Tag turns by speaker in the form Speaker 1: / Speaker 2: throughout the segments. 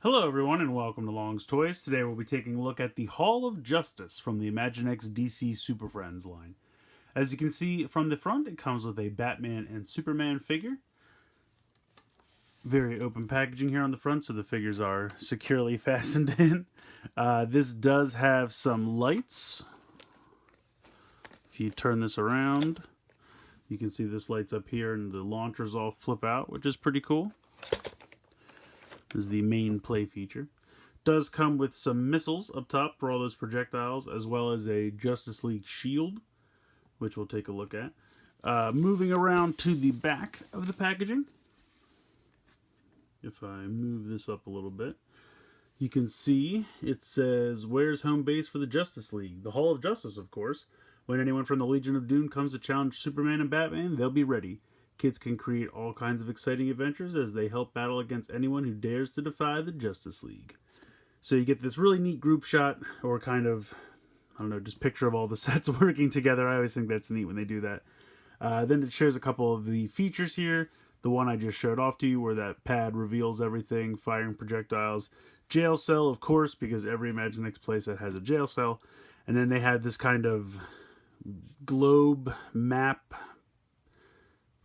Speaker 1: Hello everyone and welcome to Long's Toys. Today we'll be taking a look at the Hall of Justice from the Imaginext DC Super Friends line. As you can see from the front, it comes with a Batman and Superman figure. Very open packaging here on the front, so the figures are securely fastened in. This does have some lights. If you turn this around, you can see this lights up here and the launchers all flip out, which is pretty cool. This is the main play feature. Does come with some missiles up top for all those projectiles, as well as a Justice League shield, which we'll take a look at. Moving around to the back of the packaging, if I move this up a little bit, you can see it says, "Where's home base for the Justice League? The Hall of Justice, of course. When anyone from the Legion of Doom comes to challenge Superman and Batman, they'll be ready. Kids can create all kinds of exciting adventures as they help battle against anyone who dares to defy the Justice League." So you get this really neat group shot, or kind of, I don't know, just picture of all the sets working together. I always think that's neat when they do that. Then it shows a couple of the features here. The one I just showed off to you, where that pad reveals everything, firing projectiles. Jail cell, of course, because every Imaginext playset has a jail cell. And then they had this kind of globe map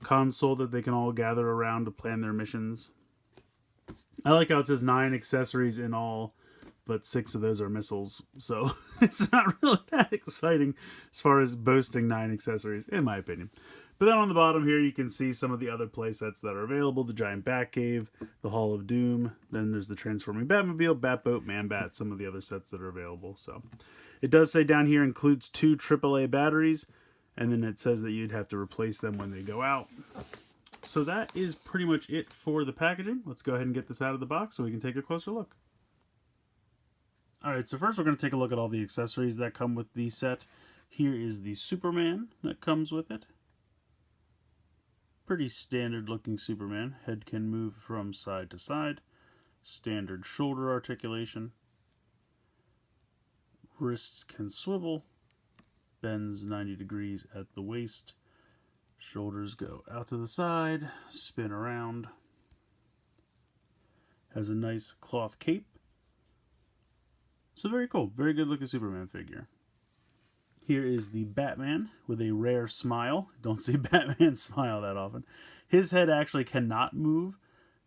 Speaker 1: console that they can all gather around to plan their missions. I like how it says 9 accessories in all, but 6 of those are missiles, so it's not really that exciting as far as boasting 9 accessories, in my opinion. But then on the bottom here, you can see some of the other playsets that are available: the Giant Batcave, the Hall of Doom, then there's the Transforming Batmobile, Batboat, Man-Bat, some of the other sets that are available. So it does say down here includes 2 AAA batteries, and then it says that you'd have to replace them when they go out. So that is pretty much it for the packaging. Let's go ahead and get this out of the box so we can take a closer look. Alright, so first we're going to take a look at all the accessories that come with the set. Here is the Superman that comes with it. Pretty standard looking Superman. Head can move from side to side. Standard shoulder articulation. Wrists can swivel. Bends 90 degrees at the waist. Shoulders go out to the side, spin around. Has a nice cloth cape. So very cool, very good looking Superman figure. Here is the Batman with a rare smile. Don't see Batman smile that often. His head actually cannot move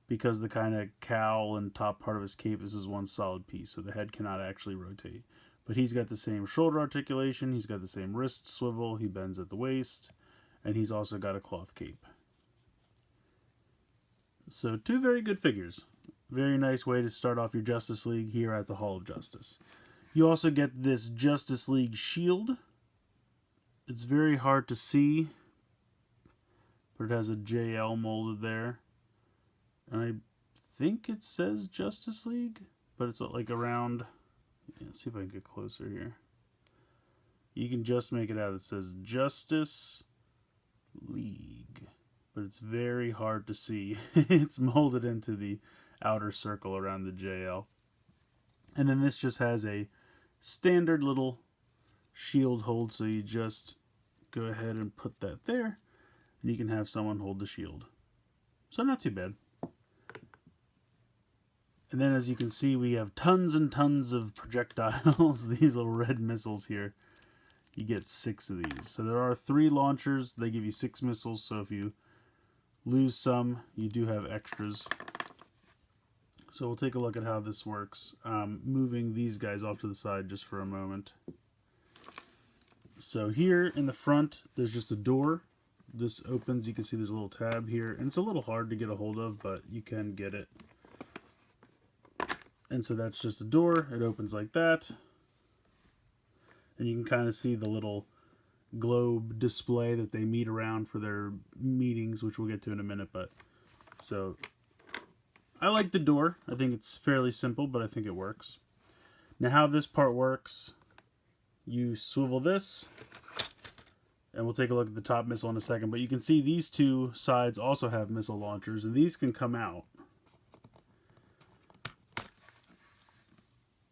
Speaker 1: because the kind of cowl and top part of his cape, this is one solid piece, so the head cannot actually rotate. But he's got the same shoulder articulation, he's got the same wrist swivel, he bends at the waist, and he's also got a cloth cape. So 2 very good figures. Very nice way to start off your Justice League here at the Hall of Justice. You also get this Justice League shield. It's very hard to see, but it has a JL molded there. And I think it says Justice League, but it's like around, let's see if I can get closer here. You can just make it out. It says Justice League, but it's very hard to see. It's molded into the outer circle around the JL. And then this just has a standard little shield hold, so you just go ahead and put that there, and you can have someone hold the shield. So not too bad. And then as you can see, we have tons and tons of projectiles. These little red missiles here. You get 6 of these. So there are 3 launchers. They give you 6 missiles, so if you lose some, you do have extras. So we'll take a look at how this works. Moving these guys off to the side just for a moment. So here in the front, there's just a door. This opens, you can see there's a little tab here, and it's a little hard to get a hold of, but you can get it. And so that's just a door. It opens like that. And you can kind of see the little globe display that they meet around for their meetings, which we'll get to in a minute. But so I like the door. I think it's fairly simple, but I think it works. Now how this part works, you swivel this, and we'll take a look at the top missile in a second, but you can see these 2 sides also have missile launchers, and these can come out.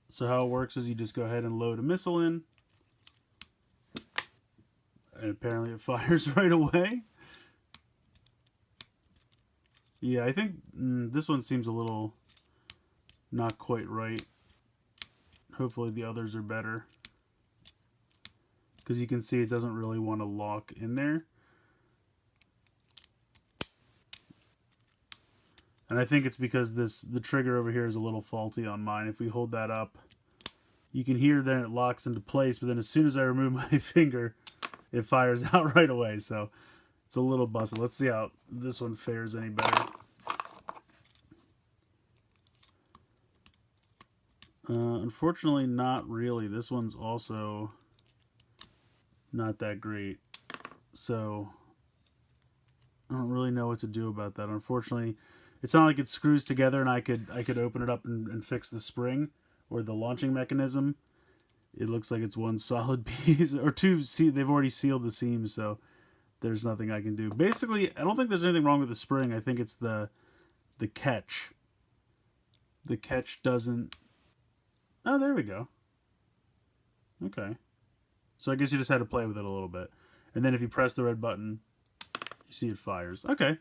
Speaker 1: So how it works is you just go ahead and load a missile in, and apparently it fires right away. Yeah, I think this one seems a little not quite right. Hopefully the others are better. Because you can see it doesn't really want to lock in there. And I think it's because the trigger over here is a little faulty on mine. If we hold that up, you can hear then it locks into place, but then as soon as I remove my finger, it fires out right away. So it's a little busted. Let's see how this one fares any better. Unfortunately, not really. This one's also not that great. So I don't really know what to do about that. Unfortunately, it's not like it screws together and I could open it up and fix the spring or the launching mechanism. It looks like it's one solid piece or two. See, they've already sealed the seams, so there's nothing I can do. Basically, I don't think there's anything wrong with the spring. I think it's the catch. The catch doesn't... Oh, there we go. Okay. So I guess you just had to play with it a little bit. And then if you press the red button, you see it fires. Okay.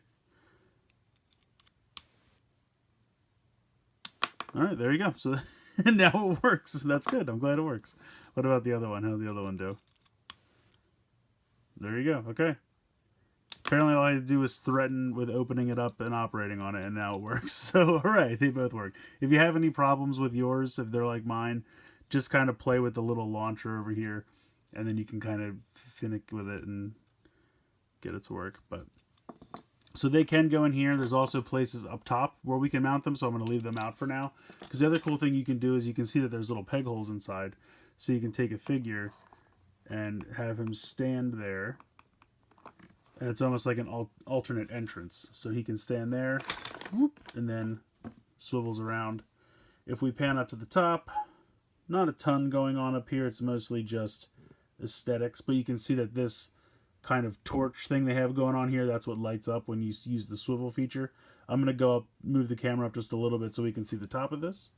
Speaker 1: All right, there you go. So now it works. That's good. I'm glad it works. What about the other one? How did the other one do? There you go. Okay. Apparently all I had to do was threaten with opening it up and operating on it, and now it works. So, all right, they both work. If you have any problems with yours, if they're like mine, just kind of play with the little launcher over here, and then you can kind of finick with it and get it to work. But so they can go in here. There's also places up top where we can mount them, so I'm going to leave them out for now. Because the other cool thing you can do is you can see that there's little peg holes inside. So you can take a figure and have him stand there. And it's almost like an alternate entrance. So he can stand there, whoop, and then swivels around. If we pan up to the top, not a ton going on up here. It's mostly just aesthetics. But you can see that this kind of torch thing they have going on here, that's what lights up when you use the swivel feature. I'm going to go up, move the camera up just a little bit so we can see the top of this.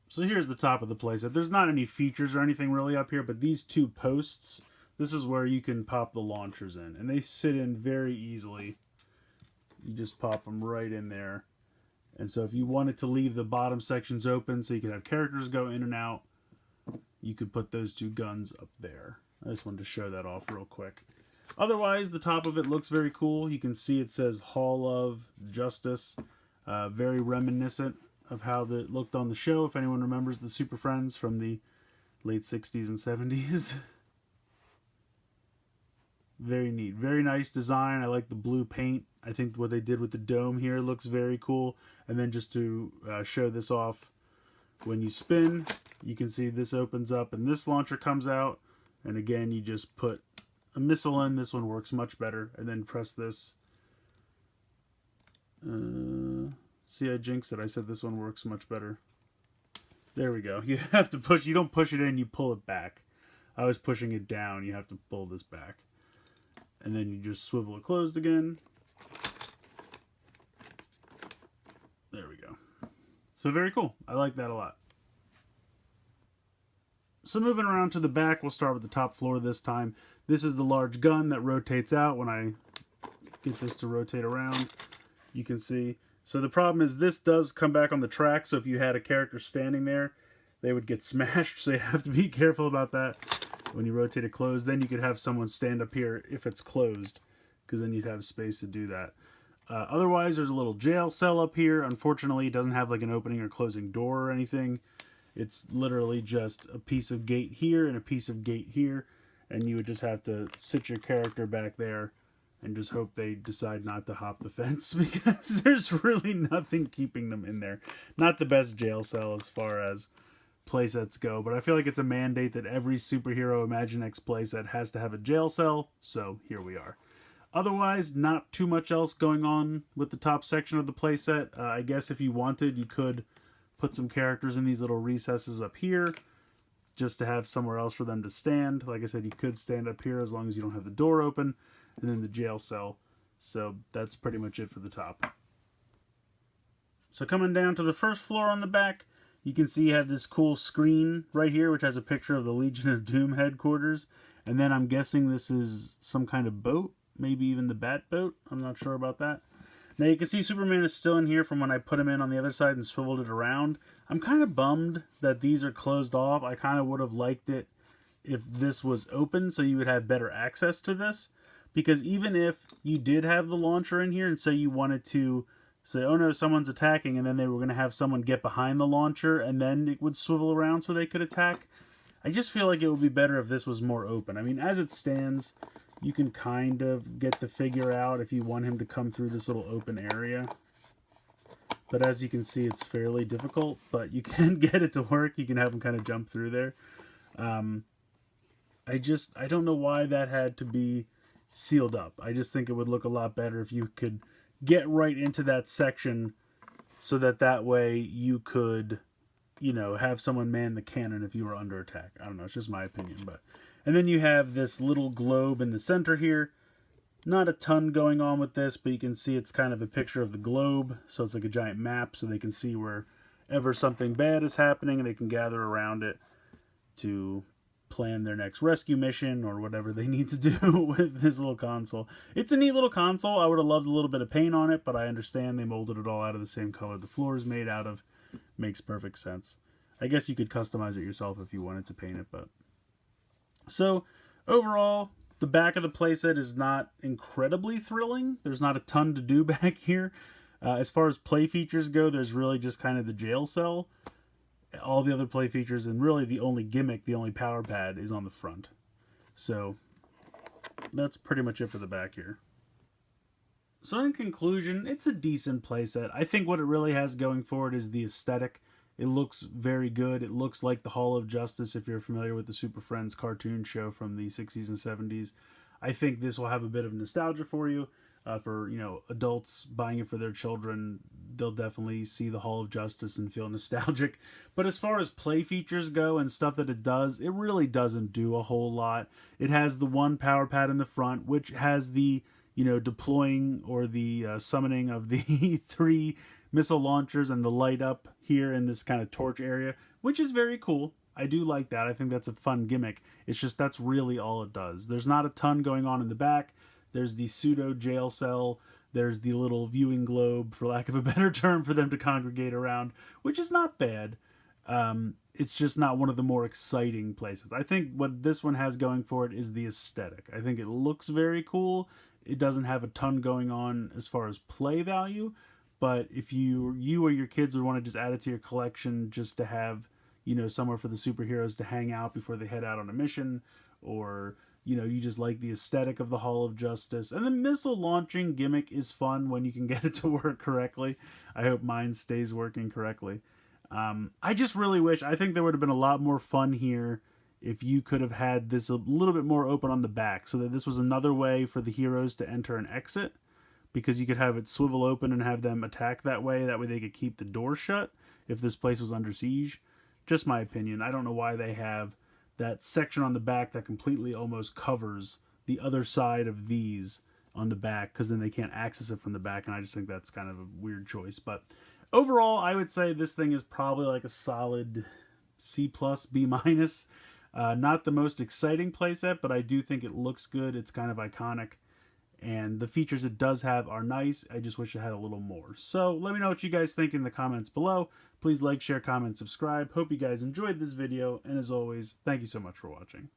Speaker 1: So here's the top of the playset. There's not any features or anything really up here, but these two posts, this is where you can pop the launchers in. And they sit in very easily. You just pop them right in there. And so if you wanted to leave the bottom sections open so you could have characters go in and out, you could put those two guns up there. I just wanted to show that off real quick. Otherwise, the top of it looks very cool. You can see it says Hall of Justice. Very reminiscent of how it looked on the show, if anyone remembers the Super Friends from the late 60s and 70s. Very neat. Very nice design. I like the blue paint. I think what they did with the dome here looks very cool. And then just to show this off, when you spin, you can see this opens up and this launcher comes out. And again, you just put a missile in. This one works much better. And then press this. See, I jinxed it. I said this one works much better. There we go. You have to push. You don't push it in, you pull it back. I was pushing it down. You have to pull this back. And then you just swivel it closed again. There we go. So very cool. I like that a lot. So moving around to the back, we'll start with the top floor this time. This is the large gun that rotates out. When I get this to rotate around, you can see. So the problem is this does come back on the track, so if you had a character standing there, they would get smashed, so you have to be careful about that. When you rotate it closed, then you could have someone stand up here if it's closed, because then you'd have space to do that. Otherwise, there's a little jail cell up here. Unfortunately, it doesn't have like an opening or closing door or anything. It's literally just a piece of gate here and a piece of gate here, and you would just have to sit your character back there and just hope they decide not to hop the fence, because there's really nothing keeping them in there. Not the best jail cell as far as playsets go, but I feel like it's a mandate that every superhero Imaginext playset has to have a jail cell, so here we are. Otherwise, not too much else going on with the top section of the playset. I guess if you wanted, you could put some characters in these little recesses up here just to have somewhere else for them to stand. Like I said, you could stand up here as long as you don't have the door open, and then the jail cell. So that's pretty much it for the top. So coming down to the first floor on the back, you can see you have this cool screen right here, which has a picture of the Legion of Doom headquarters. And then I'm guessing this is some kind of boat, maybe even the Bat boat. I'm not sure about that. Now you can see Superman is still in here from when I put him in on the other side and swiveled it around. I'm kind of bummed that these are closed off. I kind of would have liked it if this was open so you would have better access to this. Because even if you did have the launcher in here and say you wanted to say, oh no, someone's attacking, and then they were going to have someone get behind the launcher and then it would swivel around so they could attack, I just feel like it would be better if this was more open. I mean, as it stands, you can kind of get the figure out if you want him to come through this little open area. But as you can see, it's fairly difficult, but you can get it to work. You can have him kind of jump through there. I don't know why that had to be sealed up. I just think it would look a lot better if you could get right into that section so that way you could, you know, have someone man the cannon if you were under attack. I don't know, it's just my opinion. And then you have this little globe in the center here. Not a ton going on with this, but you can see it's kind of a picture of the globe, so it's like a giant map so they can see wherever something bad is happening and they can gather around it to plan their next rescue mission or whatever they need to do with this little console. It's a neat little console. I would have loved a little bit of paint on it, but I understand they molded it all out of the same color the floor is made out of. Makes perfect sense. I guess you could customize it yourself if you wanted to paint it, but... So, overall, the back of the playset is not incredibly thrilling. There's not a ton to do back here. As far as play features go, there's really just kind of the jail cell. All the other play features, and really the only gimmick, the only power pad, is on the front. So that's pretty much it for the back here. So in conclusion, it's a decent playset. I think what it really has going for it is the aesthetic. It looks very good. It looks like the Hall of Justice if you're familiar with the Super Friends cartoon show from the 60s and 70s. I think this will have a bit of nostalgia for you. For, you know, adults buying it for their children, they'll definitely see the Hall of Justice and feel nostalgic. But as far as play features go and stuff that it does, it really doesn't do a whole lot. It has the one power pad in the front, which has the, you know, deploying or the summoning of the 3 missile launchers and the light up here in this kind of torch area, which is very cool. I do like that. I think that's a fun gimmick. It's just that's really all it does. There's not a ton going on in the back. There's the pseudo jail cell. There's the little viewing globe, for lack of a better term, for them to congregate around, which is not bad. It's just not one of the more exciting places. I think what this one has going for it is the aesthetic. I think it looks very cool. It doesn't have a ton going on as far as play value, but if you or your kids would want to just add it to your collection just to have, you know, somewhere for the superheroes to hang out before they head out on a mission, or... you know, you just like the aesthetic of the Hall of Justice. And the missile launching gimmick is fun when you can get it to work correctly. I hope mine stays working correctly. I just really wish, I think there would have been a lot more fun here if you could have had this a little bit more open on the back, so that this was another way for the heroes to enter and exit, because you could have it swivel open and have them attack that way. That way they could keep the door shut if this place was under siege. Just my opinion. I don't know why they have that section on the back that completely almost covers the other side of these on the back, because then they can't access it from the back, and I just think that's kind of a weird choice. But overall, I would say this thing is probably like a solid C+, B-. Not the most exciting playset, but I do think it looks good. It's kind of iconic, and the features it does have are nice. I just wish it had a little more. So let me know what you guys think in the comments below. Please like, share, comment, subscribe. Hope you guys enjoyed this video, and as always, thank you so much for watching.